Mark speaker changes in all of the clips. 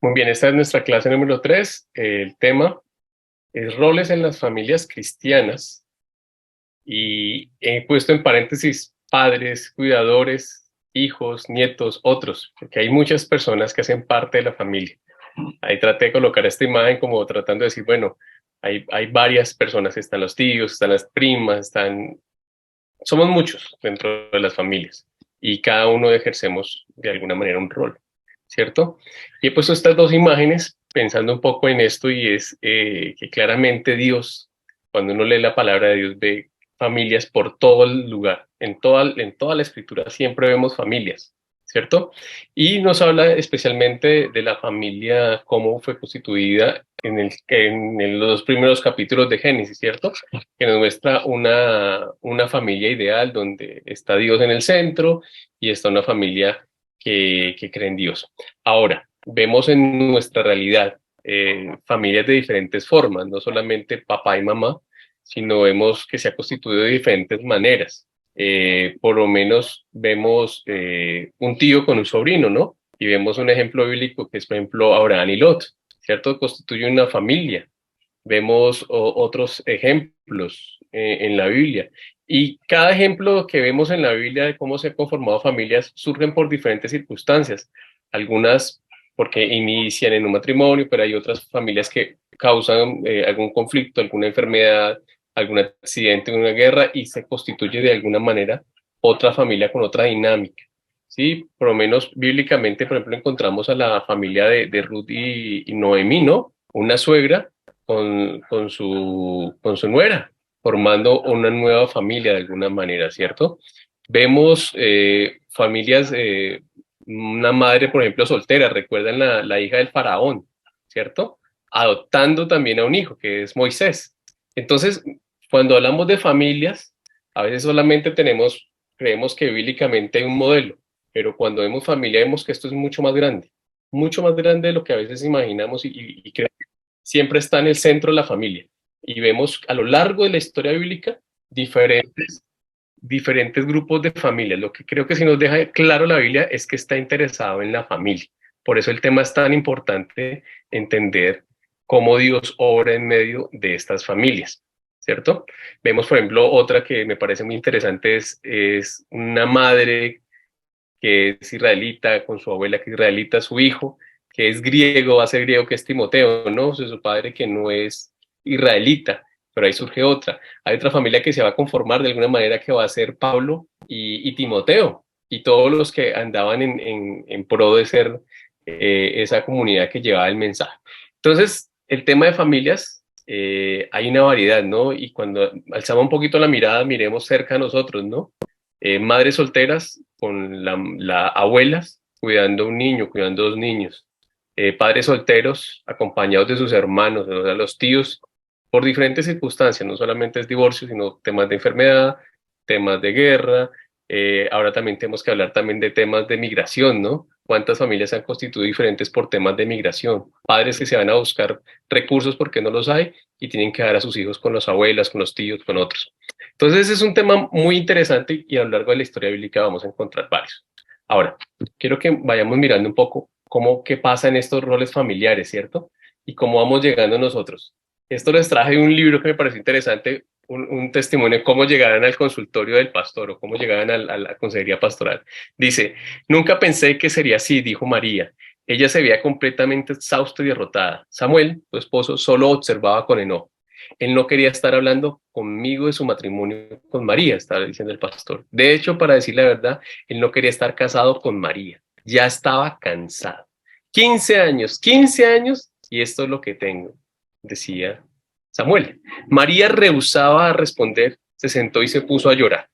Speaker 1: Muy bien, esta es nuestra clase número 3. El tema es roles en las familias cristianas y he puesto en paréntesis padres, cuidadores, hijos, nietos, otros, porque hay muchas personas que hacen parte de la familia. Ahí traté de colocar esta imagen como tratando de decir, bueno, hay varias personas, están los tíos, están las primas, somos muchos dentro de las familias y cada uno ejercemos de alguna manera un rol, ¿cierto? Y he puesto estas dos imágenes pensando un poco en esto y es que claramente Dios, cuando uno lee la palabra de Dios, ve familias por todo el lugar, en toda la escritura siempre vemos familias, ¿cierto? Y nos habla especialmente de la familia, cómo fue constituida en los dos primeros capítulos de Génesis, ¿cierto? Que nos muestra una familia ideal donde está Dios en el centro y está una familia que cree en Dios. Ahora, vemos en nuestra realidad familias de diferentes formas, no solamente papá y mamá, sino vemos que se ha constituido de diferentes maneras. Por lo menos vemos un tío con un sobrino, ¿no? Y vemos un ejemplo bíblico que es, por ejemplo, Abraham y Lot, ¿cierto? Constituye una familia. Vemos otros ejemplos en la Biblia. Y cada ejemplo que vemos en la Biblia de cómo se han conformado familias surgen por diferentes circunstancias. Algunas porque inician en un matrimonio, pero hay otras familias que causan algún conflicto, alguna enfermedad, algún accidente, una guerra y se constituye de alguna manera otra familia con otra dinámica. Sí, por lo menos bíblicamente, por ejemplo, encontramos a la familia de Ruth y Noemí, ¿no? Una suegra con su nuera, formando una nueva familia de alguna manera, ¿cierto? Vemos familias, una madre, por ejemplo, soltera, recuerdan la hija del faraón, ¿cierto? Adoptando también a un hijo, que es Moisés. Entonces, cuando hablamos de familias, a veces solamente creemos que bíblicamente hay un modelo, pero cuando vemos familia vemos que esto es mucho más grande de lo que a veces imaginamos y siempre está en el centro de la familia. Y vemos a lo largo de la historia bíblica diferentes grupos de familias. Lo que creo que sí nos deja claro la Biblia es que está interesado en la familia. Por eso el tema es tan importante entender cómo Dios obra en medio de estas familias, ¿cierto? Vemos, por ejemplo, otra que me parece muy interesante es una madre que es israelita, con su abuela que es israelita, su hijo, que es griego, va a ser griego, que es Timoteo, ¿no? O sea, su padre que no es israelita, pero ahí surge otra. Hay otra familia que se va a conformar de alguna manera que va a ser Pablo y Timoteo, y todos los que andaban en pro de ser esa comunidad que llevaba el mensaje. Entonces, el tema de familias, hay una variedad, ¿no? Y cuando alzamos un poquito la mirada, miremos cerca a nosotros, ¿no? Madres solteras con abuelas cuidando a un niño, cuidando a dos niños, padres solteros acompañados de sus hermanos, o sea, los tíos, por diferentes circunstancias, no solamente es divorcio, sino temas de enfermedad, temas de guerra, ahora también tenemos que hablar también de temas de migración, ¿no? ¿Cuántas familias se han constituido diferentes por temas de migración? Padres que se van a buscar recursos porque no los hay y tienen que dar a sus hijos con las abuelas, con los tíos, con otros. Entonces es un tema muy interesante y a lo largo de la historia bíblica vamos a encontrar varios. Ahora, quiero que vayamos mirando un poco qué pasa en estos roles familiares, ¿cierto? Y cómo vamos llegando nosotros. Esto les traje un libro que me pareció interesante, un testimonio de cómo llegaron al consultorio del pastor o cómo llegaban a la consejería pastoral. Dice, nunca pensé que sería así, dijo María. Ella se veía completamente exhausta y derrotada. Samuel, su esposo, solo observaba con enojo. Él no quería estar hablando conmigo de su matrimonio con María, estaba diciendo el pastor. De hecho, para decir la verdad, él no quería estar casado con María. Ya estaba cansado. 15 años, y esto es lo que tengo, decía Samuel. María rehusaba a responder, se sentó y se puso a llorar.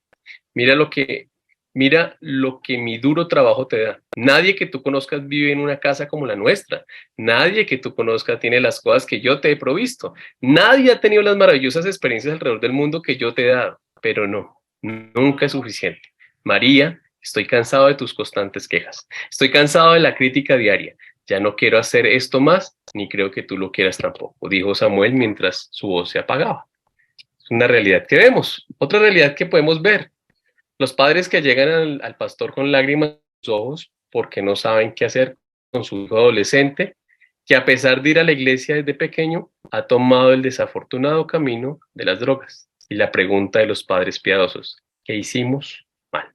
Speaker 1: Mira lo que, mira lo que mi duro trabajo te da. Nadie que tú conozcas vive en una casa como la nuestra. Nadie que tú conozcas tiene las cosas que yo te he provisto. Nadie ha tenido las maravillosas experiencias alrededor del mundo que yo te he dado. Pero no, nunca es suficiente. María, estoy cansado de tus constantes quejas. Estoy cansado de la crítica diaria. Ya no quiero hacer esto más, ni creo que tú lo quieras tampoco, dijo Samuel mientras su voz se apagaba. Es una realidad que vemos. Otra realidad que podemos ver, los padres que llegan al pastor con lágrimas en los ojos porque no saben qué hacer con su hijo adolescente que a pesar de ir a la iglesia desde pequeño, ha tomado el desafortunado camino de las drogas. Y la pregunta de los padres piadosos, ¿qué hicimos mal?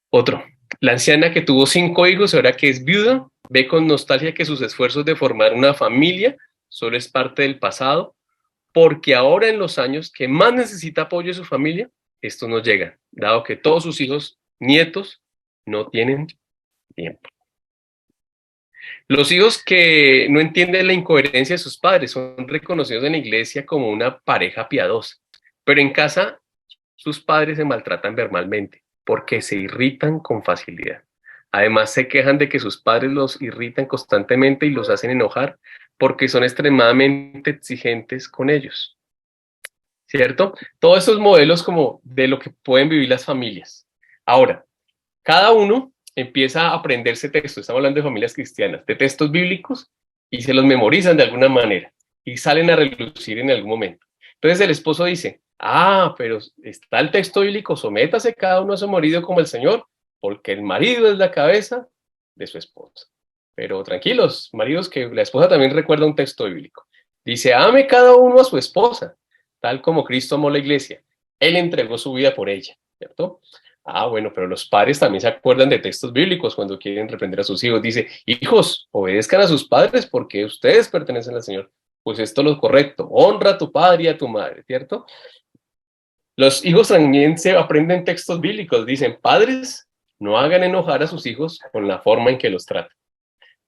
Speaker 1: Otro, la anciana que tuvo 5 hijos, ahora que es viuda, ve con nostalgia que sus esfuerzos de formar una familia solo es parte del pasado, porque ahora en los años que más necesita apoyo de su familia, estos no llegan, dado que todos sus hijos, nietos, no tienen tiempo. Los hijos que no entienden la incoherencia de sus padres son reconocidos en la iglesia como una pareja piadosa, pero en casa sus padres se maltratan verbalmente porque se irritan con facilidad. Además, se quejan de que sus padres los irritan constantemente y los hacen enojar porque son extremadamente exigentes con ellos, ¿cierto? Todos estos modelos como de lo que pueden vivir las familias. Ahora, cada uno empieza a aprenderse textos, estamos hablando de familias cristianas, de textos bíblicos y se los memorizan de alguna manera y salen a relucir en algún momento. Entonces el esposo dice, pero está el texto bíblico, sométase cada uno a su marido como el Señor, porque el marido es la cabeza de su esposa. Pero tranquilos, maridos, que la esposa también recuerda un texto bíblico. Dice, ame cada uno a su esposa, tal como Cristo amó la iglesia. Él entregó su vida por ella, ¿cierto? Bueno, pero los padres también se acuerdan de textos bíblicos cuando quieren reprender a sus hijos. Dice, hijos, obedezcan a sus padres porque ustedes pertenecen al Señor. Pues esto es lo correcto. Honra a tu padre y a tu madre, ¿cierto? Los hijos también se aprenden textos bíblicos. Dicen, padres, no hagan enojar a sus hijos con la forma en que los tratan.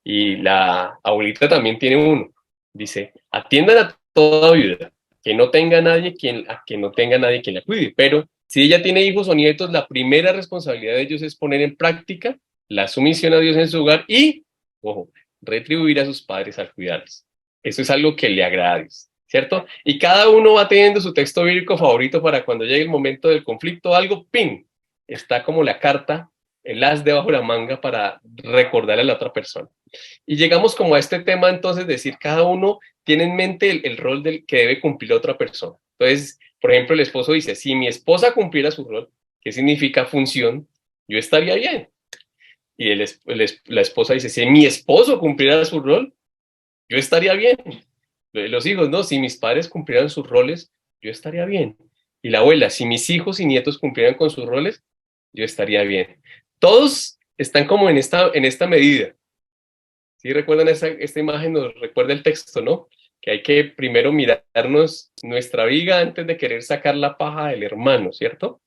Speaker 1: Y la abuelita también tiene uno. Dice, atiendan a toda viuda, que no tenga nadie quien la cuide. Pero si ella tiene hijos o nietos, la primera responsabilidad de ellos es poner en práctica la sumisión a Dios en su hogar y, ojo, retribuir a sus padres al cuidarlos. Eso es algo que le agrada a Dios, ¿cierto? Y cada uno va teniendo su texto bíblico favorito para cuando llegue el momento del conflicto, algo, ¡pin! Está como la carta, el as debajo de la manga para recordarle a la otra persona. Y llegamos como a este tema, entonces, decir, cada uno tiene en mente el rol del que debe cumplir otra persona. Entonces, por ejemplo, el esposo dice, si mi esposa cumpliera su rol, ¿qué significa función? Yo estaría bien. Y la esposa dice, si mi esposo cumpliera su rol, yo estaría bien. Los hijos, no, si mis padres cumplieran sus roles, yo estaría bien. Y la abuela, si mis hijos y nietos cumplieran con sus roles, yo estaría bien. Todos están como en esta medida. ¿Sí recuerdan esta imagen? Nos recuerda el texto, ¿no? Que hay que primero mirarnos nuestra viga antes de querer sacar la paja del hermano, ¿cierto?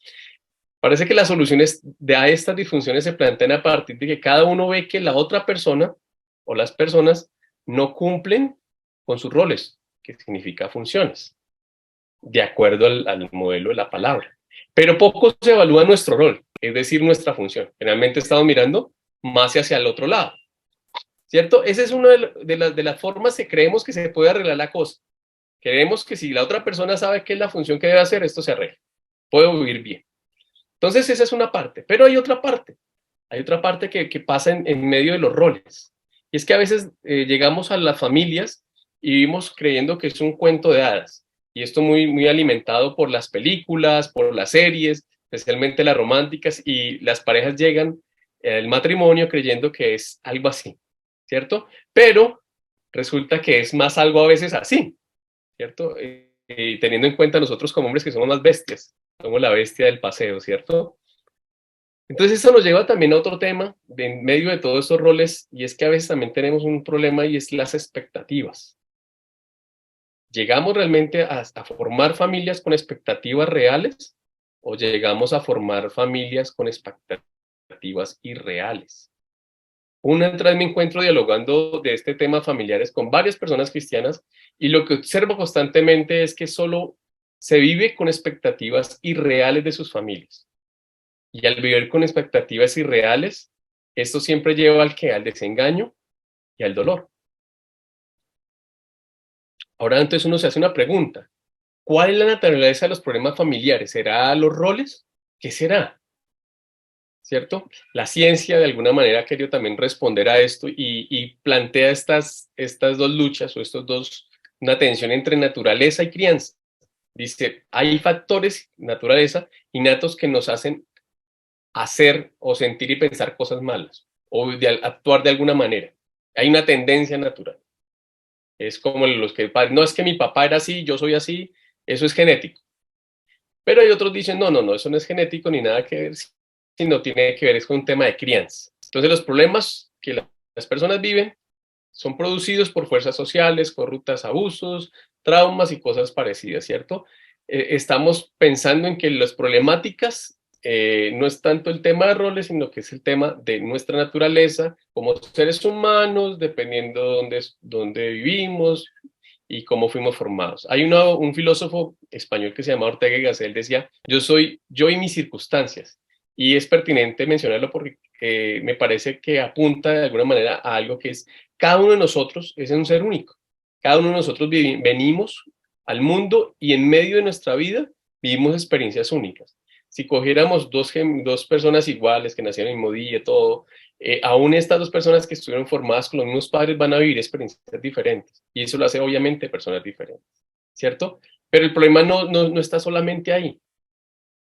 Speaker 1: Parece que las soluciones de estas disfunciones se plantean a partir de que cada uno ve que la otra persona o las personas no cumplen con sus roles, que significa funciones, de acuerdo al modelo de la palabra. Pero poco se evalúa nuestro rol, es decir, nuestra función. Generalmente estamos mirando más hacia el otro lado, ¿cierto? Esa es una de las formas que creemos que se puede arreglar la cosa. Creemos que si la otra persona sabe qué es la función que debe hacer, esto se arregla. Puedo vivir bien. Entonces esa es una parte, pero hay otra parte que pasa en medio de los roles. Y es que a veces llegamos a las familias y vivimos creyendo que es un cuento de hadas. Y esto muy, muy alimentado por las películas, por las series, especialmente las románticas, y las parejas llegan al matrimonio creyendo que es algo así, ¿cierto? Pero resulta que es más algo a veces así, ¿cierto? Teniendo en cuenta nosotros como hombres que somos más bestias, somos la bestia del paseo, ¿cierto? Entonces eso nos lleva también a otro tema en medio de todos estos roles, y es que a veces también tenemos un problema y es las expectativas. ¿Llegamos realmente a formar familias con expectativas reales o llegamos a formar familias con expectativas irreales? Una vez me encuentro dialogando de este tema familiares con varias personas cristianas y lo que observo constantemente es que solo se vive con expectativas irreales de sus familias. Y al vivir con expectativas irreales, esto siempre lleva al desengaño y al dolor. Ahora entonces uno se hace una pregunta. ¿Cuál es la naturaleza de los problemas familiares? ¿Será los roles? ¿Qué será? ¿Cierto? La ciencia de alguna manera ha querido también responder a esto y plantea estas dos luchas o una tensión entre naturaleza y crianza. Dice, hay factores, naturaleza, innatos que nos hacen hacer o sentir y pensar cosas malas o actuar de alguna manera. Hay una tendencia natural. Es como los que, no es que mi papá era así, yo soy así, eso es genético. Pero hay otros dicen, no, no, no, eso no es genético ni nada que ver, sino tiene que ver es con un tema de crianza. Entonces los problemas que las personas viven son producidos por fuerzas sociales, corruptas, abusos, traumas y cosas parecidas, ¿cierto? Estamos pensando en que las problemáticas no es tanto el tema de roles, sino que es el tema de nuestra naturaleza como seres humanos, dependiendo de dónde vivimos y cómo fuimos formados. Hay un filósofo español que se llama Ortega y Gasset, decía, yo soy yo y mis circunstancias. Y es pertinente mencionarlo porque me parece que apunta de alguna manera a algo que es, cada uno de nosotros es un ser único. Cada uno de nosotros venimos al mundo y en medio de nuestra vida vivimos experiencias únicas. Si cogiéramos dos personas iguales que nacieron el mismo día, todo, aún estas dos personas que estuvieron formadas con los mismos padres van a vivir experiencias diferentes. Y eso lo hace obviamente personas diferentes, ¿cierto? Pero el problema no está solamente ahí.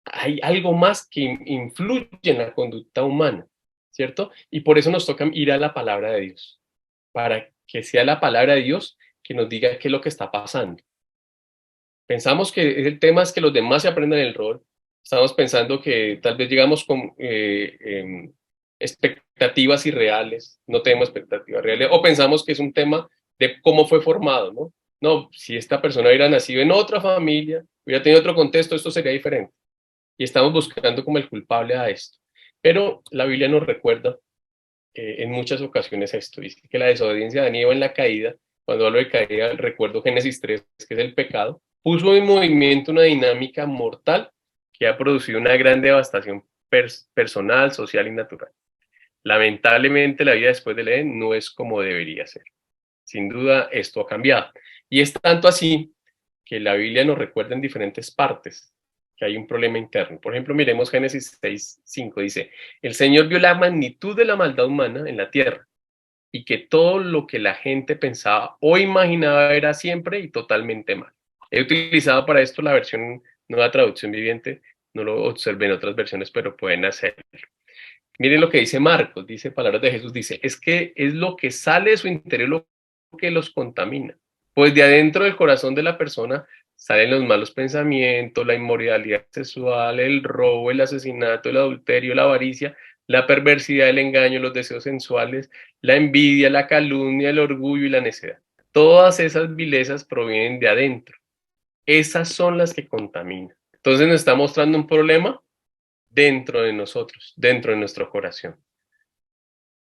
Speaker 1: Hay algo más que influye en la conducta humana, ¿cierto? Y por eso nos toca ir a la palabra de Dios, para que sea la palabra de Dios que nos diga qué es lo que está pasando. Pensamos que el tema es que los demás se aprendan el rol. Estamos pensando que tal vez llegamos con expectativas irreales, no tenemos expectativas reales, o pensamos que es un tema de cómo fue formado, ¿no? No, si esta persona hubiera nacido en otra familia, hubiera tenido otro contexto, esto sería diferente. Y estamos buscando como el culpable a esto. Pero la Biblia nos recuerda en muchas ocasiones esto. Dice que la desobediencia de Adán y Eva en la caída, cuando hablo de caída, recuerdo Génesis 3, que es el pecado, puso en movimiento una dinámica mortal que ha producido una gran devastación personal, social y natural. Lamentablemente la vida después del Edén no es como debería ser. Sin duda esto ha cambiado. Y es tanto así que la Biblia nos recuerda en diferentes partes que hay un problema interno. Por ejemplo, miremos Génesis 6:5, dice, el Señor vio la magnitud de la maldad humana en la tierra y que todo lo que la gente pensaba o imaginaba era siempre y totalmente mal. He utilizado para esto la versión Nueva Traducción Viviente, no lo observé en otras versiones, pero pueden hacerlo. Miren lo que dice Marcos, dice palabras de Jesús, dice, es que es lo que sale de su interior lo que los contamina. Pues de adentro del corazón de la persona salen los malos pensamientos, la inmoralidad sexual, el robo, el asesinato, el adulterio, la avaricia, la perversidad, el engaño, los deseos sensuales, la envidia, la calumnia, el orgullo y la necedad. Todas esas vilezas provienen de adentro. Esas son las que contaminan. Entonces nos está mostrando un problema dentro de nosotros, dentro de nuestro corazón.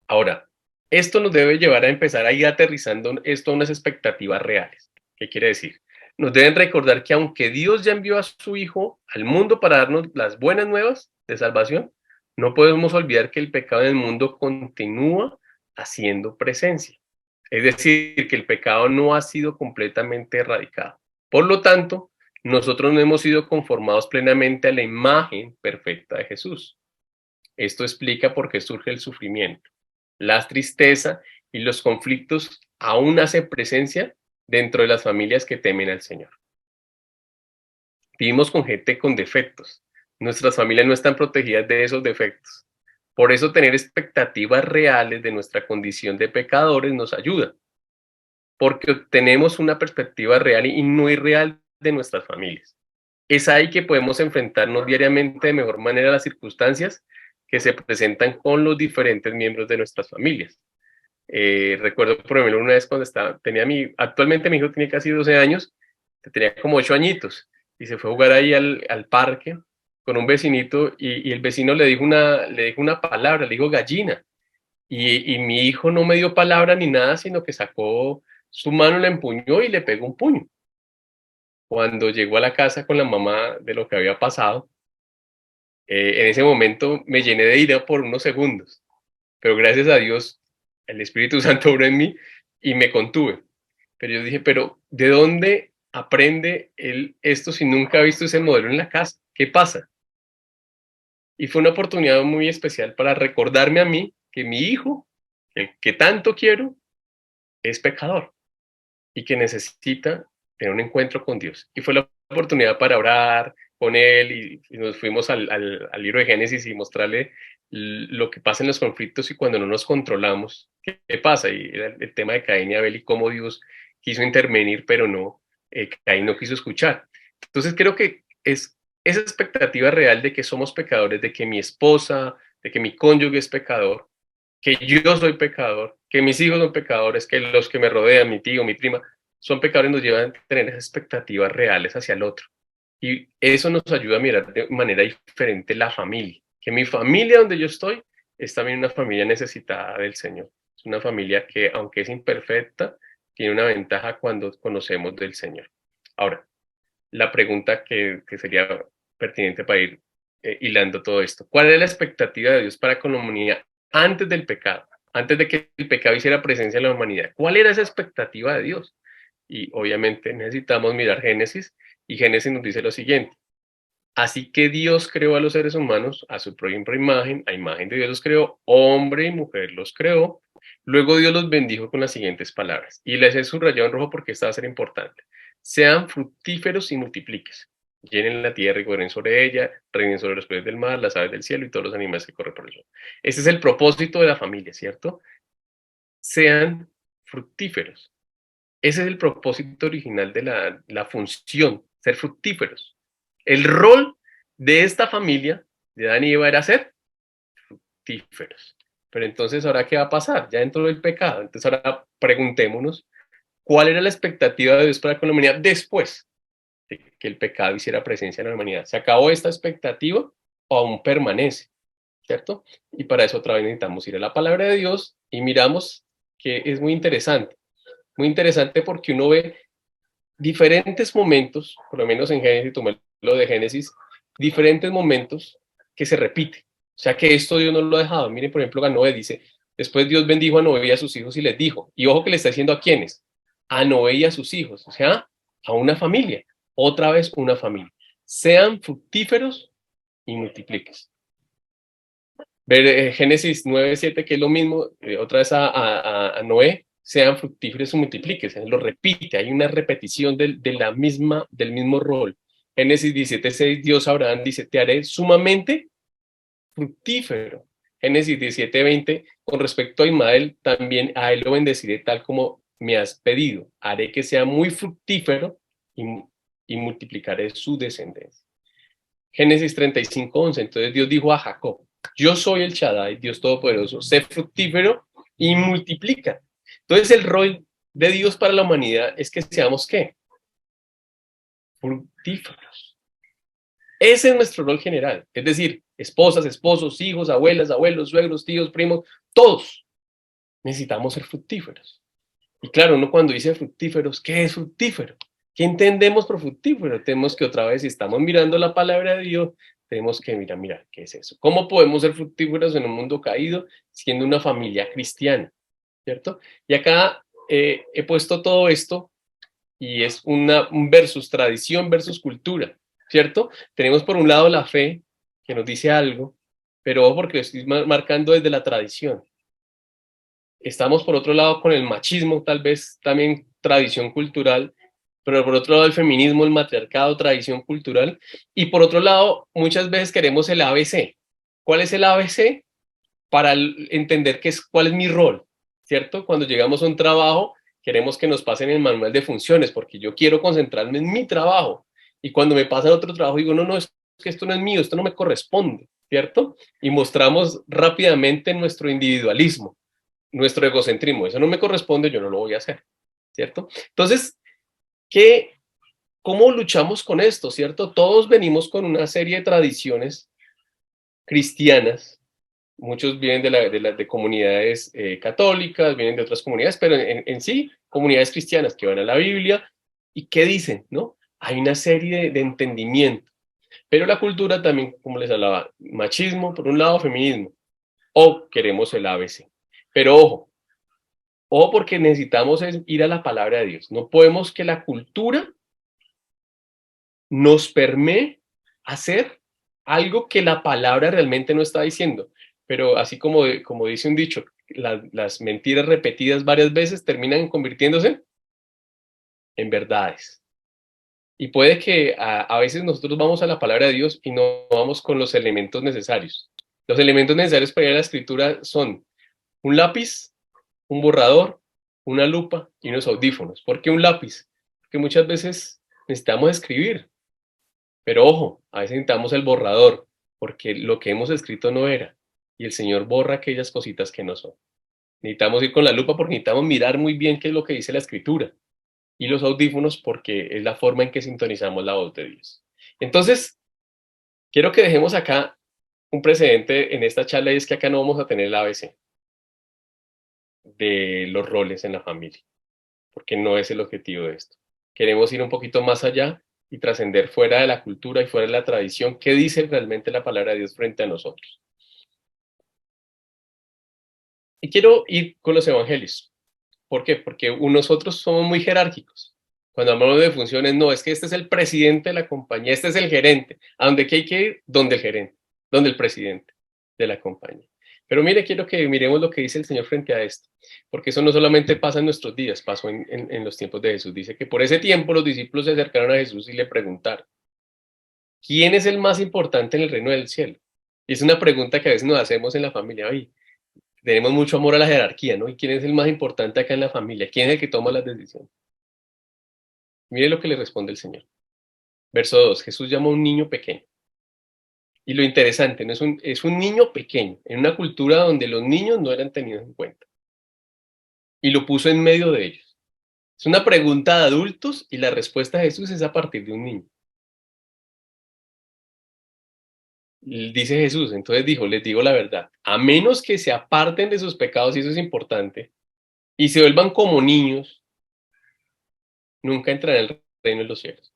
Speaker 1: Ahora, esto nos debe llevar a empezar a ir aterrizando esto a unas expectativas reales. ¿Qué quiere decir? Nos deben recordar que aunque Dios ya envió a su Hijo al mundo para darnos las buenas nuevas de salvación, no podemos olvidar que el pecado en el mundo continúa haciendo presencia. Es decir, que el pecado no ha sido completamente erradicado. Por lo tanto, nosotros no hemos sido conformados plenamente a la imagen perfecta de Jesús. Esto explica por qué surge el sufrimiento, la tristeza y los conflictos aún hacen presencia dentro de las familias que temen al Señor. Vivimos con gente con defectos. Nuestras familias no están protegidas de esos defectos. Por eso tener expectativas reales de nuestra condición de pecadores nos ayuda, porque tenemos una perspectiva real y no irreal de nuestras familias. Es ahí que podemos enfrentarnos diariamente de mejor manera a las circunstancias que se presentan con los diferentes miembros de nuestras familias. Recuerdo, por ejemplo, una vez cuando actualmente mi hijo tiene casi 12 años, tenía como 8 añitos, y se fue a jugar ahí al parque con un vecinito, y el vecino le dijo una palabra, le dijo gallina, y mi hijo no me dio palabra ni nada, sino que sacó su mano, la empuñó y le pegó un puño. Cuando llegó a la casa con la mamá de lo que había pasado, en ese momento me llené de ira por unos segundos, pero gracias a Dios el Espíritu Santo obró en mí y me contuve. Pero yo dije, pero ¿de dónde aprende él esto si nunca ha visto ese modelo en la casa? ¿Qué pasa? Y fue una oportunidad muy especial para recordarme a mí que mi hijo, el que tanto quiero, es pecador y que necesita tener un encuentro con Dios. Y fue la oportunidad para orar con él y nos fuimos al libro de Génesis y mostrarle lo que pasa en los conflictos y cuando no nos controlamos ¿Qué pasa? Y era el tema de Caín y Abel y cómo Dios quiso intervenir, pero no, Caín no quiso escuchar. Entonces creo que es esa expectativa real de que somos pecadores, de que mi esposa, de que mi cónyuge es pecador, que yo soy pecador, que mis hijos son pecadores, que los que me rodean, mi tío, mi prima, son pecadores, nos llevan a tener esas expectativas reales hacia el otro. Y eso nos ayuda a mirar de manera diferente la familia. Que mi familia donde yo estoy es también una familia necesitada del Señor. Es una familia que, aunque es imperfecta, tiene una ventaja cuando conocemos del Señor. Ahora, la pregunta que sería pertinente para ir hilando todo esto. ¿Cuál es la expectativa de Dios para con la humanidad antes del pecado? Antes de que el pecado hiciera presencia en la humanidad. ¿Cuál era esa expectativa de Dios? Y obviamente necesitamos mirar Génesis, y Génesis nos dice lo siguiente: así que Dios creó a los seres humanos a su propia imagen, a imagen de Dios los creó, hombre y mujer los creó. Luego Dios los bendijo con las siguientes palabras, y les he subrayado en rojo porque esta va a ser importante: sean fructíferos y multiplíquense, llenen la tierra y gobiernen sobre ella, reinen sobre los peces del mar, las aves del cielo y todos los animales que corren por el suelo. Ese es el propósito de la familia, ¿cierto? Sean fructíferos. Ese es el propósito original de la función, ser fructíferos. El rol de esta familia, de Adán y Eva, era ser fructíferos. Pero entonces, ¿ahora qué va a pasar? Ya dentro del pecado. Entonces, ahora preguntémonos, ¿cuál era la expectativa de Dios para con la humanidad después de que el pecado hiciera presencia en la humanidad? ¿Se acabó esta expectativa o aún permanece? ¿Cierto? Y para eso otra vez necesitamos ir a la palabra de Dios y miramos que es muy interesante porque uno ve diferentes momentos, por lo menos en Génesis, tomé lo de Génesis, diferentes momentos que se repite. O sea que esto Dios no lo ha dejado. Miren, por ejemplo, a Noé dice, después Dios bendijo a Noé y a sus hijos y les dijo, y ojo que le está diciendo a quiénes, a Noé y a sus hijos, o sea, a una familia, otra vez una familia. Sean fructíferos y multipliques. Ver Génesis 9:7, que es lo mismo, otra vez a Noé, sean fructíferos y multiplíquense, lo repite, hay una repetición del mismo rol. Génesis 17:6, Dios a Abraham dice, te haré sumamente fructífero. Génesis 17:20, con respecto a Ismael, también a él lo bendeciré tal como me has pedido, haré que sea muy fructífero y, y multiplicaré su descendencia. Génesis 35:11, entonces Dios dijo a Jacob, yo soy el Shaddai, Dios Todopoderoso, sé fructífero y multiplica. Entonces el rol de Dios para la humanidad es que seamos, ¿qué? Fructíferos. Ese es nuestro rol general, es decir, esposas, esposos, hijos, abuelas, abuelos, suegros, tíos, primos, todos necesitamos ser fructíferos. Y claro, uno cuando dice fructíferos, ¿qué es fructífero? ¿Qué entendemos por fructífero? Tenemos que otra vez, si estamos mirando la palabra de Dios, tenemos que mirar, ¿qué es eso? ¿Cómo podemos ser fructíferos en un mundo caído siendo una familia cristiana? ¿Cierto? Y acá he puesto todo esto y es un versus tradición versus cultura, ¿cierto? Tenemos por un lado la fe que nos dice algo, pero ojo porque lo estoy marcando desde la tradición. Estamos por otro lado con el machismo, tal vez también tradición cultural, pero por otro lado el feminismo, el matriarcado, tradición cultural, y por otro lado muchas veces queremos el ABC. ¿Cuál es el ABC? Para entender cuál es mi rol, ¿cierto? Cuando llegamos a un trabajo, queremos que nos pasen el manual de funciones, porque yo quiero concentrarme en mi trabajo, y cuando me pasa otro trabajo digo, no, es que esto no es mío, esto no me corresponde, ¿cierto? Y mostramos rápidamente nuestro individualismo, nuestro egocentrismo, eso no me corresponde, yo no lo voy a hacer, ¿cierto? Entonces, ¿cómo luchamos con esto, cierto? Todos venimos con una serie de tradiciones cristianas, muchos vienen de comunidades católicas, vienen de otras comunidades, pero en sí, comunidades cristianas que van a la Biblia, ¿y qué dicen? ¿No? Hay una serie de entendimiento, pero la cultura también, como les hablaba, machismo por un lado, feminismo, o queremos el ABC. Pero ojo porque necesitamos ir a la palabra de Dios. No podemos que la cultura nos permee hacer algo que la palabra realmente no está diciendo. Pero así como dice un dicho, las mentiras repetidas varias veces terminan convirtiéndose en verdades. Y puede que a veces nosotros vamos a la palabra de Dios y no vamos con los elementos necesarios. Los elementos necesarios para ir a la escritura son un lápiz, un borrador, una lupa y unos audífonos. ¿Por qué un lápiz? Porque muchas veces necesitamos escribir, pero ojo, a veces necesitamos el borrador, porque lo que hemos escrito no era, y el Señor borra aquellas cositas que no son. Necesitamos ir con la lupa porque necesitamos mirar muy bien qué es lo que dice la Escritura, y los audífonos porque es la forma en que sintonizamos la voz de Dios. Entonces, quiero que dejemos acá un precedente en esta charla, y es que acá no vamos a tener el ABC de los roles en la familia, porque no es el objetivo de esto. Queremos ir un poquito más allá y trascender fuera de la cultura y fuera de la tradición. ¿Qué dice realmente la palabra de Dios frente a nosotros? Y quiero ir con los evangelios. ¿Por qué? Porque nosotros somos muy jerárquicos. Cuando hablamos de funciones, no, es que este es el presidente de la compañía, este es el gerente. ¿A dónde hay que ir? Donde el gerente, donde el presidente de la compañía. Pero mire, quiero que miremos lo que dice el Señor frente a esto, porque eso no solamente pasa en nuestros días, pasó en los tiempos de Jesús. Dice que por ese tiempo los discípulos se acercaron a Jesús y le preguntaron, ¿quién es el más importante en el reino del cielo? Y es una pregunta que a veces nos hacemos en la familia. Oye, tenemos mucho amor a la jerarquía, ¿no? ¿Y quién es el más importante acá en la familia? ¿Quién es el que toma las decisiones? Mire lo que le responde el Señor. Verso 2. Jesús llamó a un niño pequeño. Y lo interesante, ¿no? Es un niño pequeño, en una cultura donde los niños no eran tenidos en cuenta. Y lo puso en medio de ellos. Es una pregunta de adultos y la respuesta de Jesús es a partir de un niño. Dice Jesús, entonces dijo, les digo la verdad, a menos que se aparten de sus pecados, y eso es importante, y se vuelvan como niños, nunca entrarán en el reino de los cielos.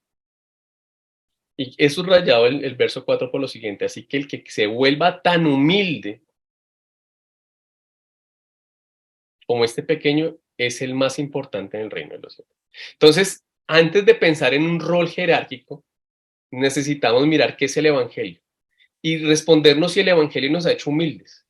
Speaker 1: Y es subrayado el verso 4 por lo siguiente, así que el que se vuelva tan humilde como este pequeño es el más importante en el reino de los cielos. Entonces, antes de pensar en un rol jerárquico, necesitamos mirar qué es el Evangelio y respondernos si el Evangelio nos ha hecho humildes.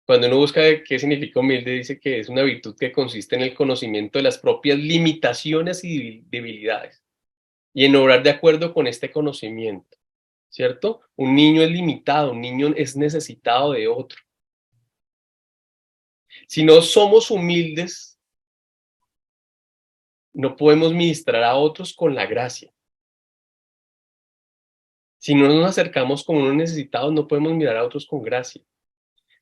Speaker 1: Cuando uno busca qué significa humilde, dice que es una virtud que consiste en el conocimiento de las propias limitaciones y debilidades y en obrar de acuerdo con este conocimiento, ¿cierto? Un niño es limitado, un niño es necesitado de otro. Si no somos humildes, no podemos ministrar a otros con la gracia. Si no nos acercamos como unos necesitados, no podemos mirar a otros con gracia.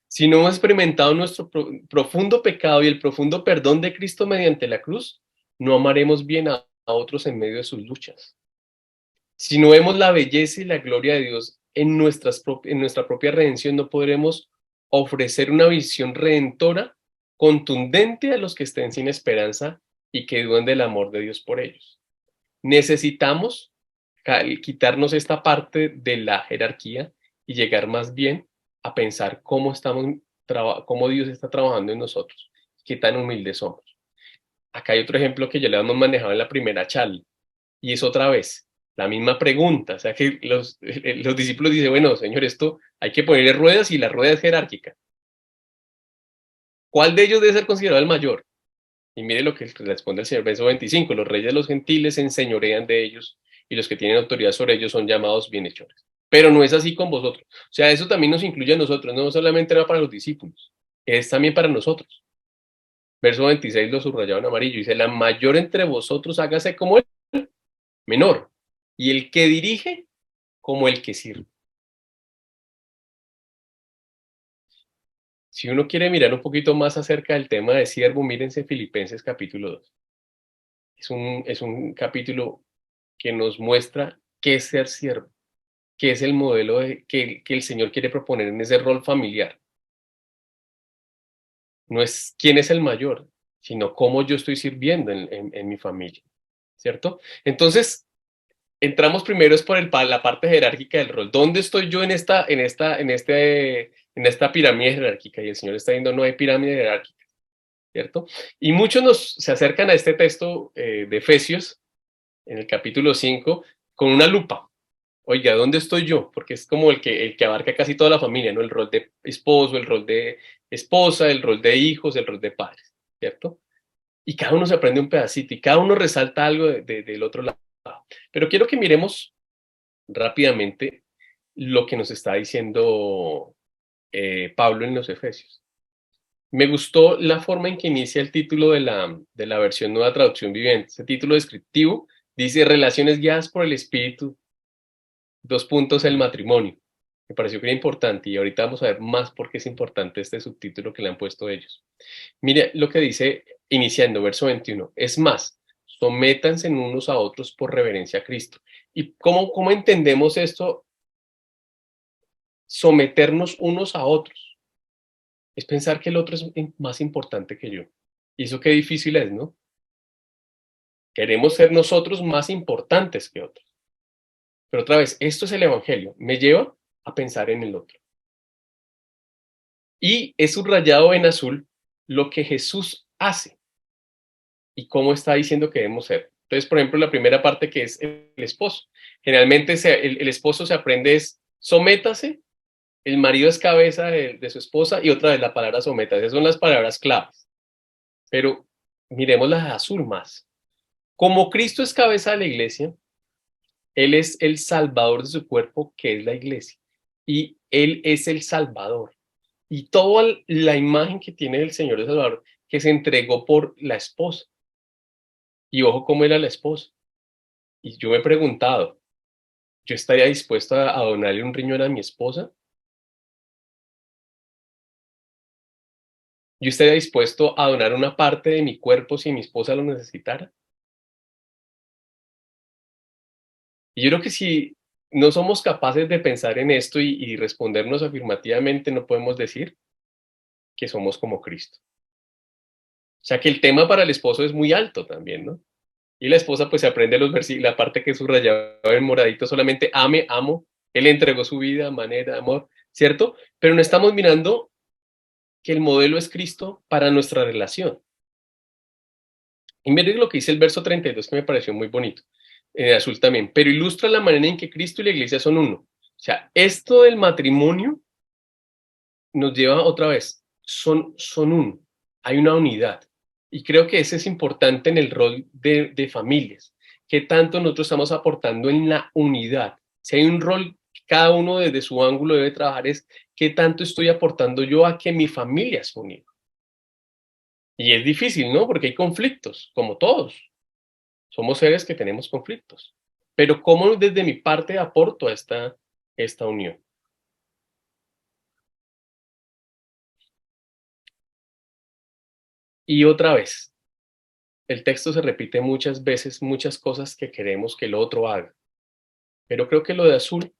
Speaker 1: Si no hemos experimentado nuestro profundo pecado y el profundo perdón de Cristo mediante la cruz, no amaremos bien a otros en medio de sus luchas. Si no vemos la belleza y la gloria de Dios en nuestra propia redención, no podremos ofrecer una visión redentora contundente a los que estén sin esperanza y que duden del amor de Dios por ellos. Necesitamos quitarnos esta parte de la jerarquía y llegar más bien a pensar cómo Dios está trabajando en nosotros, qué tan humildes somos. Acá hay otro ejemplo que ya le hemos manejado en la primera charla, y es otra vez la misma pregunta, o sea que los discípulos dicen, bueno, Señor, esto hay que ponerle ruedas y la rueda es jerárquica. ¿Cuál de ellos debe ser considerado el mayor? Y mire lo que responde el Señor, verso 25, los reyes de los gentiles se enseñorean de ellos y los que tienen autoridad sobre ellos son llamados bienhechores. Pero no es así con vosotros. O sea, eso también nos incluye a nosotros, no solamente era para los discípulos, es también para nosotros. Verso 26 lo subrayado en amarillo, dice, la mayor entre vosotros hágase como el menor, y el que dirige como el que sirve. Si uno quiere mirar un poquito más acerca del tema de siervo, mírense Filipenses capítulo 2. Es un capítulo que nos muestra qué es ser siervo, qué es el modelo que el Señor quiere proponer en ese rol familiar. No es quién es el mayor, sino cómo yo estoy sirviendo en mi familia, ¿cierto? Entonces, entramos primero es por la parte jerárquica del rol. ¿Dónde estoy yo en esta pirámide jerárquica? Y el Señor está diciendo, no hay pirámide jerárquica, ¿cierto? Y muchos se acercan a este texto de Efesios, en el capítulo 5, con una lupa. Oiga, ¿dónde estoy yo? Porque es como el que abarca casi toda la familia, ¿no? El rol de esposo, el rol de esposa, el rol de hijos, el rol de padres, ¿cierto? Y cada uno se aprende un pedacito y cada uno resalta algo del otro lado. Pero quiero que miremos rápidamente lo que nos está diciendo Pablo en los Efesios. Me gustó la forma en que inicia el título de la versión Nueva Traducción Viviente. Ese título descriptivo dice Relaciones guiadas por el Espíritu, dos puntos, el matrimonio. Me pareció que era importante y ahorita vamos a ver más por qué es importante este subtítulo que le han puesto ellos. Mire lo que dice iniciando verso 21. Es más, sométanse unos a otros por reverencia a Cristo. ¿Y cómo entendemos esto? Someternos unos a otros. Es pensar que el otro es más importante que yo. Y eso qué difícil es, ¿no? Queremos ser nosotros más importantes que otros. Pero otra vez, esto es el Evangelio. Me lleva a pensar en el otro. Y es subrayado en azul lo que Jesús hace y cómo está diciendo que debemos ser. Entonces, por ejemplo, la primera parte que es el esposo. Generalmente el esposo se aprende es sométase, el marido es cabeza de su esposa y otra vez la palabra sométase. Esas son las palabras claves. Pero miremos la de azul más. Como Cristo es cabeza de la iglesia, Él es el salvador de su cuerpo, que es la iglesia. Y Él es el salvador. Y toda la imagen que tiene del Señor de Salvador, que se entregó por la esposa. Y ojo cómo era la esposa. Y yo me he preguntado, ¿yo estaría dispuesto a donarle un riñón a mi esposa? ¿Yo estaría dispuesto a donar una parte de mi cuerpo si mi esposa lo necesitara? Y yo creo que si no somos capaces de pensar en esto y respondernos afirmativamente, no podemos decir que somos como Cristo. O sea que el tema para el esposo es muy alto también, ¿no? Y la esposa pues se aprende los versículos, la parte que es subrayada en moradito, solamente ame, amo, él entregó su vida, manera, amor, ¿cierto? Pero no estamos mirando que el modelo es Cristo para nuestra relación. Y miren lo que dice el verso 32 que me pareció muy bonito, en azul también, pero ilustra la manera en que Cristo y la iglesia son uno. O sea, esto del matrimonio nos lleva otra vez, son uno, hay una unidad. Y creo que ese es importante en el rol de familias, que tanto nosotros estamos aportando en la unidad. Si hay un rol que cada uno desde su ángulo debe trabajar es qué tanto estoy aportando yo a que mi familia se unida. Y es difícil, ¿no? Porque hay conflictos, como todos. Somos seres que tenemos conflictos. Pero ¿cómo desde mi parte aporto a esta unión? Y otra vez, el texto se repite muchas veces, muchas cosas que queremos que el otro haga. Pero creo que lo de azul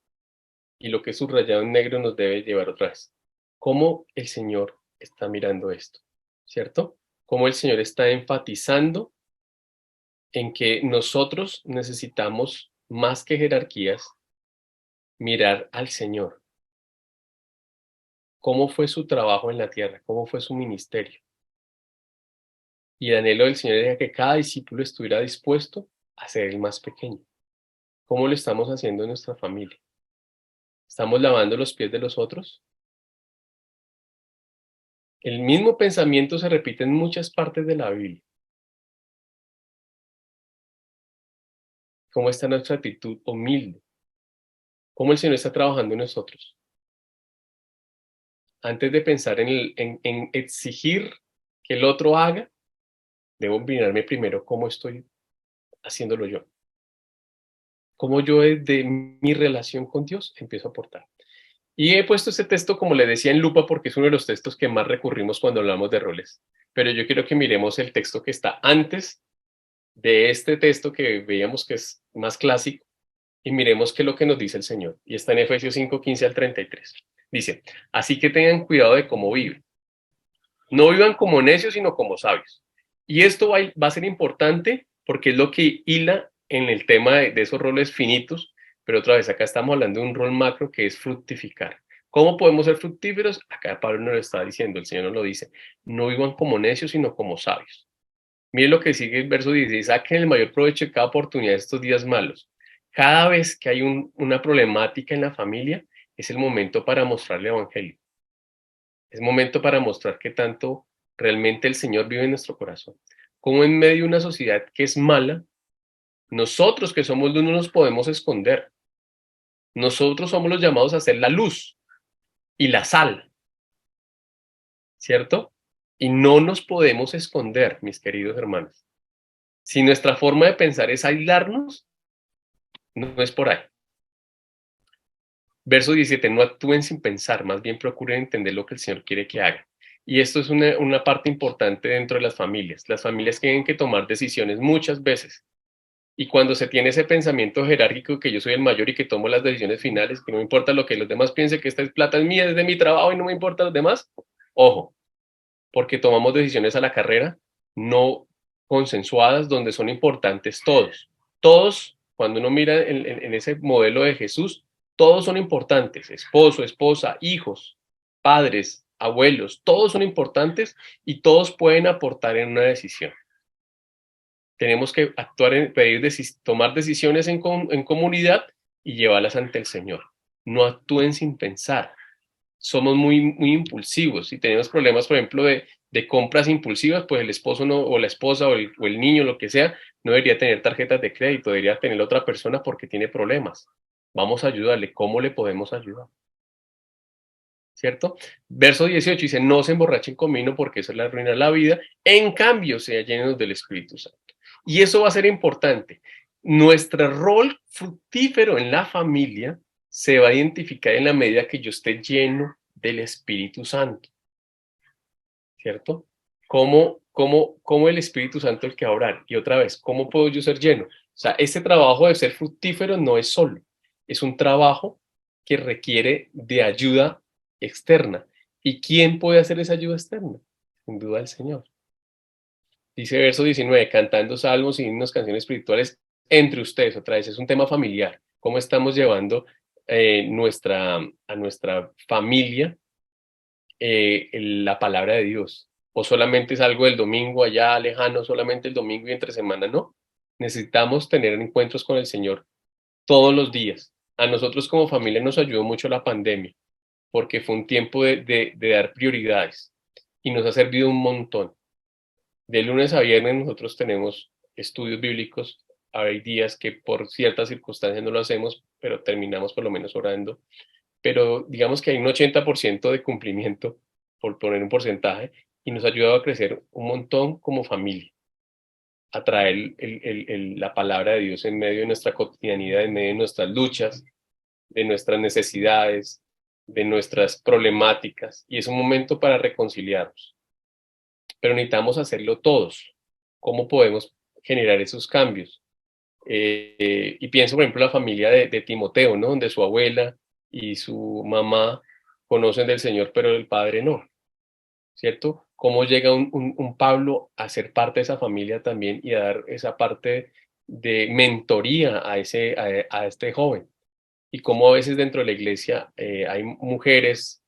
Speaker 1: y lo que es subrayado en negro nos debe llevar otra vez. ¿Cómo el Señor está mirando esto? ¿Cierto? Cómo el Señor está enfatizando en que nosotros necesitamos, más que jerarquías, mirar al Señor. ¿Cómo fue su trabajo en la tierra? ¿Cómo fue su ministerio? Y el anhelo del Señor era que cada discípulo estuviera dispuesto a ser el más pequeño. ¿Cómo lo estamos haciendo en nuestra familia? ¿Estamos lavando los pies de los otros? El mismo pensamiento se repite en muchas partes de la Biblia. ¿Cómo está nuestra actitud humilde? ¿Cómo el Señor está trabajando en nosotros? Antes de pensar en exigir que el otro haga, debo mirarme primero cómo estoy haciéndolo yo. Cómo yo desde mi relación con Dios empiezo a aportar. Y he puesto este texto, como le decía, en lupa porque es uno de los textos que más recurrimos cuando hablamos de roles. Pero yo quiero que miremos el texto que está antes de este texto que veíamos que es más clásico y miremos qué es lo que nos dice el Señor. Y está en Efesios 5:15 al 33. Dice, así que tengan cuidado de cómo viven. No vivan como necios, sino como sabios. Y esto va a ser importante porque es lo que hila en el tema de esos roles finitos, pero otra vez acá estamos hablando de un rol macro que es fructificar. ¿Cómo podemos ser fructíferos? Acá Pablo nos lo está diciendo, el Señor nos lo dice. No vivan como necios, sino como sabios. Miren lo que sigue el verso 16, saquen el mayor provecho de cada oportunidad de estos días malos. Cada vez que hay una problemática en la familia, es el momento para mostrar el Evangelio. Es momento para mostrar que tanto realmente el Señor vive en nuestro corazón. Como en medio de una sociedad que es mala, nosotros que somos luz no nos podemos esconder. Nosotros somos los llamados a ser la luz y la sal, ¿cierto? Y no nos podemos esconder, mis queridos hermanos. Si nuestra forma de pensar es aislarnos, no es por ahí. Verso 17, no actúen sin pensar, más bien procuren entender lo que el Señor quiere que hagan. Y esto es una parte importante dentro de las familias. Las familias tienen que tomar decisiones muchas veces. Y cuando se tiene ese pensamiento jerárquico que yo soy el mayor y que tomo las decisiones finales, que no me importa lo que los demás piensen, que esta es plata es mía, es de mi trabajo y no me importa los demás, ojo, porque tomamos decisiones a la carrera, no consensuadas, donde son importantes todos. Todos, cuando uno mira en ese modelo de Jesús, todos son importantes, esposo, esposa, hijos, padres, abuelos, todos son importantes y todos pueden aportar en una decisión. Tenemos que actuar tomar decisiones en comunidad y llevarlas ante el Señor. No actúen sin pensar. Somos muy impulsivos. Si tenemos problemas, por ejemplo, de compras impulsivas, pues el esposo no, o la esposa o el niño, lo que sea, no debería tener tarjetas de crédito, debería tener otra persona porque tiene problemas. Vamos a ayudarle. ¿Cómo le podemos ayudar? ¿Cierto? Verso 18 dice, no se emborrachen con vino porque eso le arruina la vida, en cambio sean llenos del Espíritu Santo. Y eso va a ser importante. Nuestro rol fructífero en la familia se va a identificar en la medida que yo esté lleno del Espíritu Santo, ¿cierto? ¿Cómo el Espíritu Santo el que va a orar? Y otra vez, ¿cómo puedo yo ser lleno? O sea, este trabajo de ser fructífero no es solo, es un trabajo que requiere de ayuda externa. ¿Y quién puede hacer esa ayuda externa? Sin duda el Señor. Dice verso 19, cantando salmos y himnos, canciones espirituales entre ustedes. Otra vez, es un tema familiar. ¿Cómo estamos llevando a nuestra familia la palabra de Dios? ¿O solamente es algo del domingo allá lejano, solamente el domingo y entre semana? No. Necesitamos tener encuentros con el Señor todos los días. A nosotros como familia nos ayudó mucho la pandemia, porque fue un tiempo de dar prioridades y nos ha servido un montón. De lunes a viernes nosotros tenemos estudios bíblicos. Hay días que por ciertas circunstancias no lo hacemos, pero terminamos por lo menos orando. Pero digamos que hay un 80% de cumplimiento, por poner un porcentaje, y nos ha ayudado a crecer un montón como familia, a traer la palabra de Dios en medio de nuestra cotidianidad, en medio de nuestras luchas, de nuestras necesidades, de nuestras problemáticas, y es un momento para reconciliarnos. Pero necesitamos hacerlo todos. ¿Cómo podemos generar esos cambios? Y pienso, por ejemplo, en la familia de Timoteo, ¿no? Donde su abuela y su mamá conocen del Señor, pero el padre no, ¿cierto? ¿Cómo llega un Pablo a ser parte de esa familia también y a dar esa parte de mentoría a este joven? Y cómo a veces dentro de la iglesia hay mujeres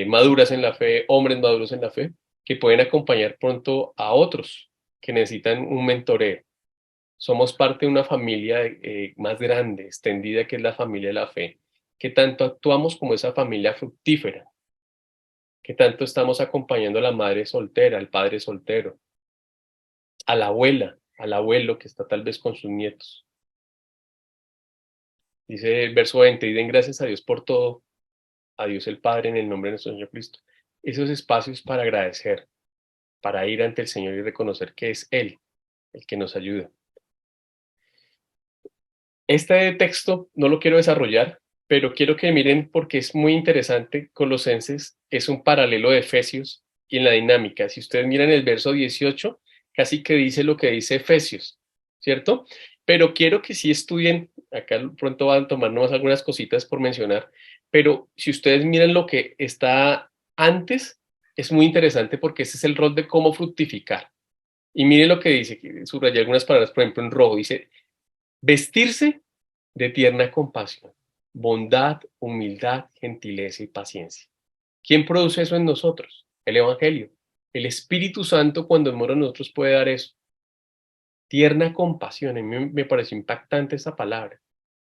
Speaker 1: maduras en la fe, hombres maduros en la fe, que pueden acompañar pronto a otros que necesitan un mentoreo. Somos parte de una familia más grande, extendida, que es la familia de la fe, que tanto actuamos como esa familia fructífera, que tanto estamos acompañando a la madre soltera, al padre soltero, a la abuela, al abuelo que está tal vez con sus nietos. Dice el verso 20, y den gracias a Dios por todo, a Dios el Padre en el nombre de nuestro Señor Cristo. Esos espacios para agradecer, para ir ante el Señor y reconocer que es Él el que nos ayuda. Este texto no lo quiero desarrollar, pero quiero que miren porque es muy interesante. Colosenses es un paralelo de Efesios y en la dinámica. Si ustedes miran el verso 18, casi que dice lo que dice Efesios, ¿cierto? Pero quiero que sí estudien, acá pronto van a tomar nomás algunas cositas por mencionar, pero si ustedes miran lo que está antes, es muy interesante porque ese es el rol de cómo fructificar. Y miren lo que dice, subrayé algunas palabras, por ejemplo, en rojo, dice, vestirse de tierna compasión, bondad, humildad, gentileza y paciencia. ¿Quién produce eso en nosotros? El Evangelio. El Espíritu Santo cuando mora en nosotros puede dar eso. Tierna compasión. A mí me pareció impactante esa palabra.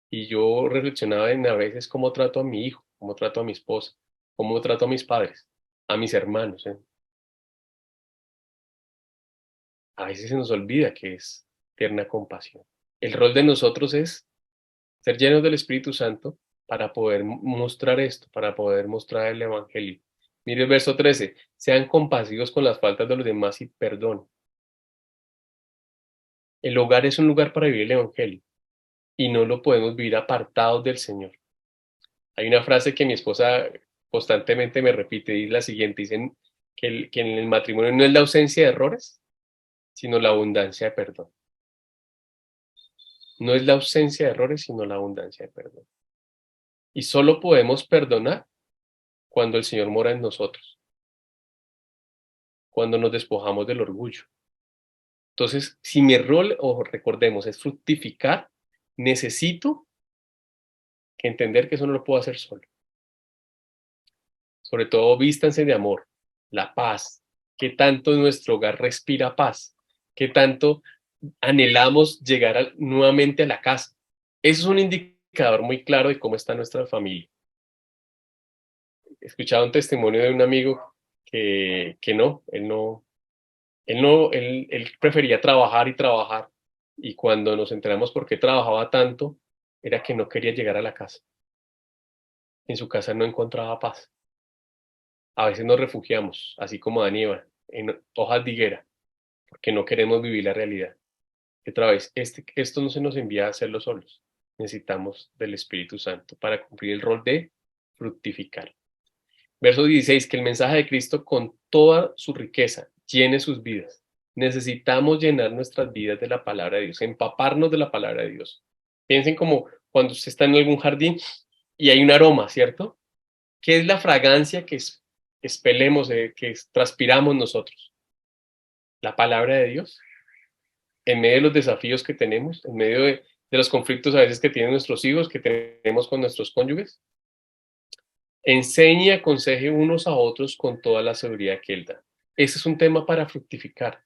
Speaker 1: Y yo reflexionaba en a veces cómo trato a mi hijo, cómo trato a mi esposa, cómo trato a mis padres, a mis hermanos. A veces se nos olvida que es tierna compasión. El rol de nosotros es ser llenos del Espíritu Santo para poder mostrar esto, para poder mostrar el Evangelio. Mire el verso 13. Sean compasivos con las faltas de los demás y perdonen. El hogar es un lugar para vivir el evangelio y no lo podemos vivir apartados del Señor. Hay una frase que mi esposa constantemente me repite y es la siguiente. Dicen que en el matrimonio no es la ausencia de errores, sino la abundancia de perdón. No es la ausencia de errores, sino la abundancia de perdón. Y solo podemos perdonar cuando el Señor mora en nosotros, cuando nos despojamos del orgullo. Entonces, si mi rol, o recordemos, es fructificar, necesito que entender que eso no lo puedo hacer solo. Sobre todo, vístanse de amor, la paz, que tanto nuestro hogar respira paz, que tanto anhelamos llegar nuevamente a la casa. Eso es un indicador muy claro de cómo está nuestra familia. He escuchado un testimonio de un amigo que él prefería trabajar y trabajar. Y cuando nos enteramos por qué trabajaba tanto, era que no quería llegar a la casa. En su casa no encontraba paz. A veces nos refugiamos, así como Aníbal, en hojas de higuera, porque no queremos vivir la realidad. Y otra vez, esto no se nos envía a hacerlo solos. Necesitamos del Espíritu Santo para cumplir el rol de fructificar. Verso 16, que el mensaje de Cristo con toda su riqueza llene sus vidas. Necesitamos llenar nuestras vidas de la palabra de Dios, empaparnos de la palabra de Dios. Piensen como cuando usted está en algún jardín y hay un aroma, ¿cierto? ¿Qué es la fragancia que expelemos, que transpiramos nosotros? La palabra de Dios. En medio de los desafíos que tenemos, en medio de los conflictos a veces que tienen nuestros hijos, que tenemos con nuestros cónyuges, enseñe y aconseje unos a otros con toda la seguridad que Él da. Ese es un tema para fructificar.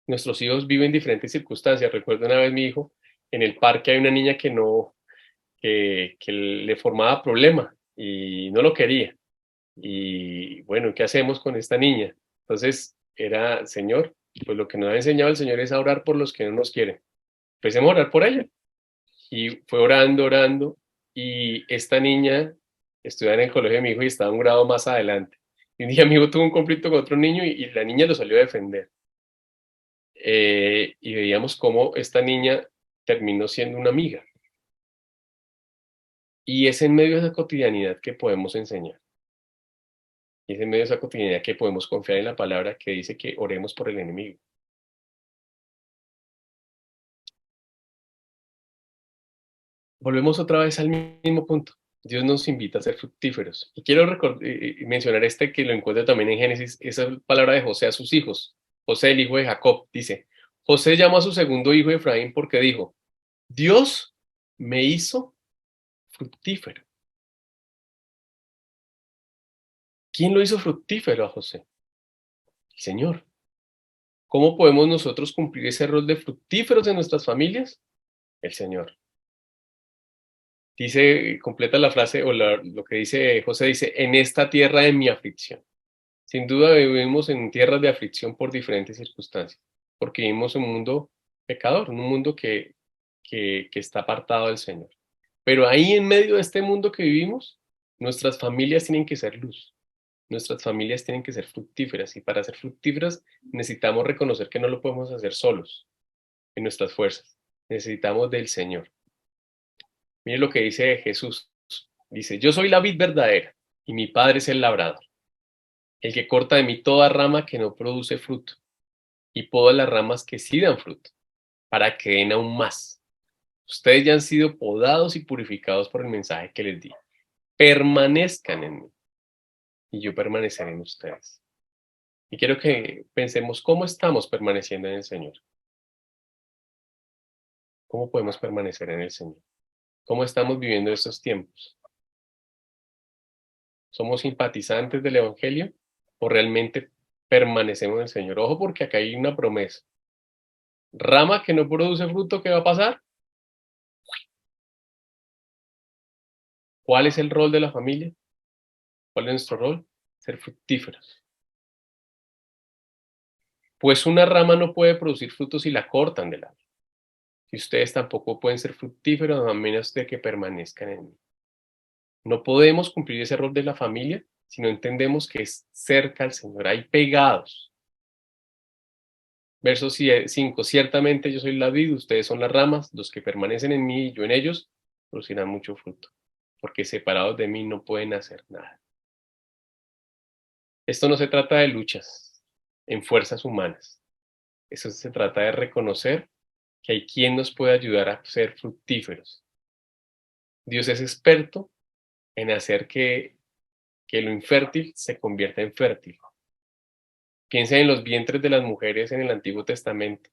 Speaker 1: Nuestros hijos viven diferentes circunstancias. Recuerdo una vez mi hijo, en el parque hay una niña que le formaba problema y no lo quería. Y bueno, ¿qué hacemos con esta niña? Entonces era, Señor, pues lo que nos ha enseñado el Señor es a orar por los que no nos quieren. Empecemos a orar por ella. Y fue orando, orando, y esta niña estudiaba en el colegio de mi hijo y estaba un grado más adelante. Y un día mi hijo tuvo un conflicto con otro niño y la niña lo salió a defender. Y veíamos cómo esta niña terminó siendo una amiga. Y es en medio de esa cotidianidad que podemos enseñar. Y es en medio de esa cotidianidad que podemos confiar en la palabra que dice que oremos por el enemigo. Volvemos otra vez al mismo punto. Dios nos invita a ser fructíferos. Y quiero mencionar que lo encuentro también en Génesis, esa palabra de José a sus hijos. José, el hijo de Jacob, dice, José llamó a su segundo hijo Efraín porque dijo, Dios me hizo fructífero. ¿Quién lo hizo fructífero a José? El Señor. ¿Cómo podemos nosotros cumplir ese rol de fructíferos en nuestras familias? El Señor. Dice, completa la frase o lo que dice José, dice, en esta tierra de mi aflicción. Sin duda vivimos en tierras de aflicción por diferentes circunstancias, porque vivimos en un mundo pecador, en un mundo que está apartado del Señor. Pero ahí en medio de este mundo que vivimos, nuestras familias tienen que ser luz, nuestras familias tienen que ser fructíferas y para ser fructíferas necesitamos reconocer que no lo podemos hacer solos, en nuestras fuerzas, necesitamos del Señor. Mire lo que dice Jesús, dice, yo soy la vid verdadera y mi Padre es el labrador, el que corta de mí toda rama que no produce fruto y poda las ramas que sí dan fruto, para que den aún más. Ustedes ya han sido podados y purificados por el mensaje que les di. Permanezcan en mí y yo permaneceré en ustedes. Y quiero que pensemos cómo estamos permaneciendo en el Señor. ¿Cómo podemos permanecer en el Señor? ¿Cómo estamos viviendo estos tiempos? ¿Somos simpatizantes del Evangelio o realmente permanecemos en el Señor? Ojo porque acá hay una promesa. Rama que no produce fruto, ¿qué va a pasar? ¿Cuál es el rol de la familia? ¿Cuál es nuestro rol? Ser fructíferos. Pues una rama no puede producir frutos si la cortan del árbol. Y ustedes tampoco pueden ser fructíferos a menos de que permanezcan en mí. No podemos cumplir ese rol de la familia si no entendemos que es cerca al Señor, ahí pegados. Verso 5, ciertamente yo soy la vid, ustedes son las ramas, los que permanecen en mí y yo en ellos, producirán mucho fruto, porque separados de mí no pueden hacer nada. Esto no se trata de luchas en fuerzas humanas, eso se trata de reconocer que hay quien nos puede ayudar a ser fructíferos. Dios es experto en hacer que lo infértil se convierta en fértil. Piensa en los vientres de las mujeres en el Antiguo Testamento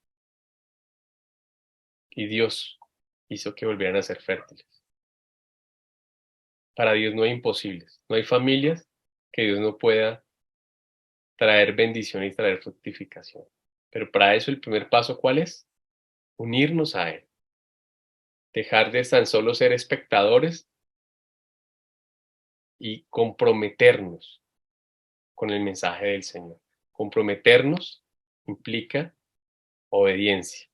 Speaker 1: y Dios hizo que volvieran a ser fértiles. Para Dios no hay imposibles, no hay familias que Dios no pueda traer bendición y traer fructificación. Pero para eso el primer paso, ¿cuál es? Unirnos a Él. Dejar de tan solo ser espectadores y comprometernos con el mensaje del Señor. Comprometernos implica obediencia.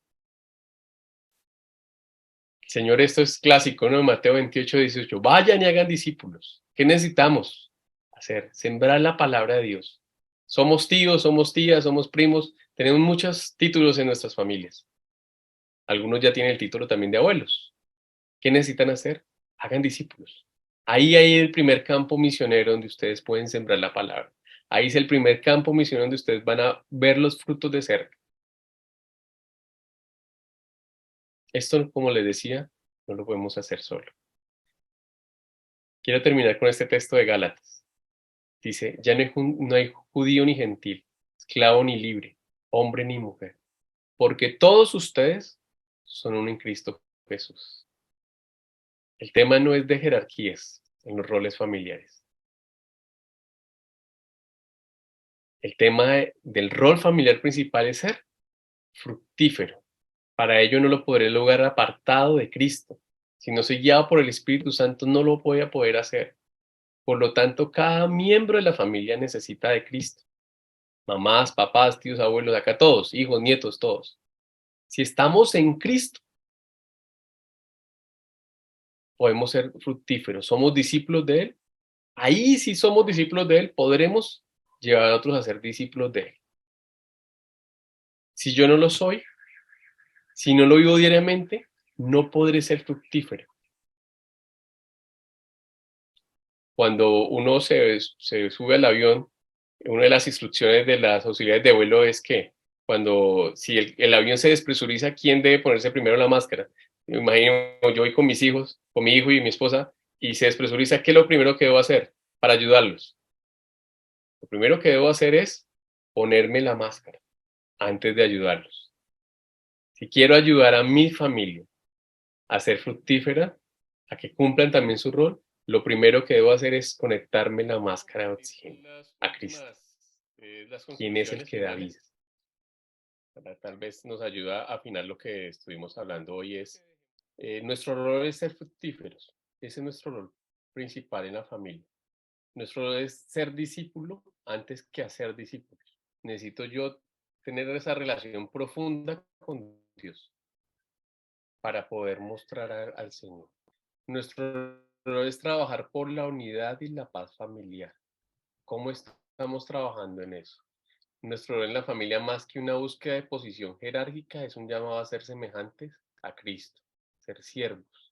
Speaker 1: Señor, esto es clásico, ¿no? Mateo 28, 18. Vayan y hagan discípulos. ¿Qué necesitamos hacer? Sembrar la palabra de Dios. Somos tíos, somos tías, somos primos. Tenemos muchos títulos en nuestras familias. Algunos ya tienen el título también de abuelos. ¿Qué necesitan hacer? Hagan discípulos. Ahí hay el primer campo misionero donde ustedes pueden sembrar la palabra. Ahí es el primer campo misionero donde ustedes van a ver los frutos de cerca. Esto, como les decía, no lo podemos hacer solo. Quiero terminar con este texto de Gálatas. Dice, ya no hay judío ni gentil, esclavo ni libre, hombre ni mujer, porque todos ustedes son uno en Cristo Jesús. El tema no es de jerarquías en los roles familiares. El tema del rol familiar principal es ser fructífero. Para ello no lo podré lograr apartado de Cristo. Si no soy guiado por el Espíritu Santo, no lo voy a poder hacer. Por lo tanto, cada miembro de la familia necesita de Cristo. Mamás, papás, tíos, abuelos, acá todos, hijos, nietos, todos. Si estamos en Cristo, podemos ser fructíferos. Somos discípulos de Él. Ahí si somos discípulos de Él, podremos llevar a otros a ser discípulos de Él. Si yo no lo soy, si no lo vivo diariamente, no podré ser fructífero. Cuando uno se sube al avión, una de las instrucciones de las auxiliares de vuelo es que si el avión se despresuriza, ¿quién debe ponerse primero la máscara? Me imagino, yo voy con mis hijos, con mi hijo y mi esposa, y se despresuriza, ¿qué es lo primero que debo hacer para ayudarlos? Lo primero que debo hacer es ponerme la máscara antes de ayudarlos. Si quiero ayudar a mi familia a ser fructífera, a que cumplan también su rol, lo primero que debo hacer es conectarme la máscara de oxígeno a Cristo, quien es el que da vida. Tal vez nos ayuda a afinar lo que estuvimos hablando hoy es, nuestro rol es ser fructíferos, ese es nuestro rol principal en la familia. Nuestro rol es ser discípulo antes que hacer discípulos. Necesito yo tener esa relación profunda con Dios para poder mostrar al Señor. Nuestro rol es trabajar por la unidad y la paz familiar. ¿Cómo estamos trabajando en eso? Nuestro rol en la familia, más que una búsqueda de posición jerárquica, es un llamado a ser semejantes a Cristo, ser siervos.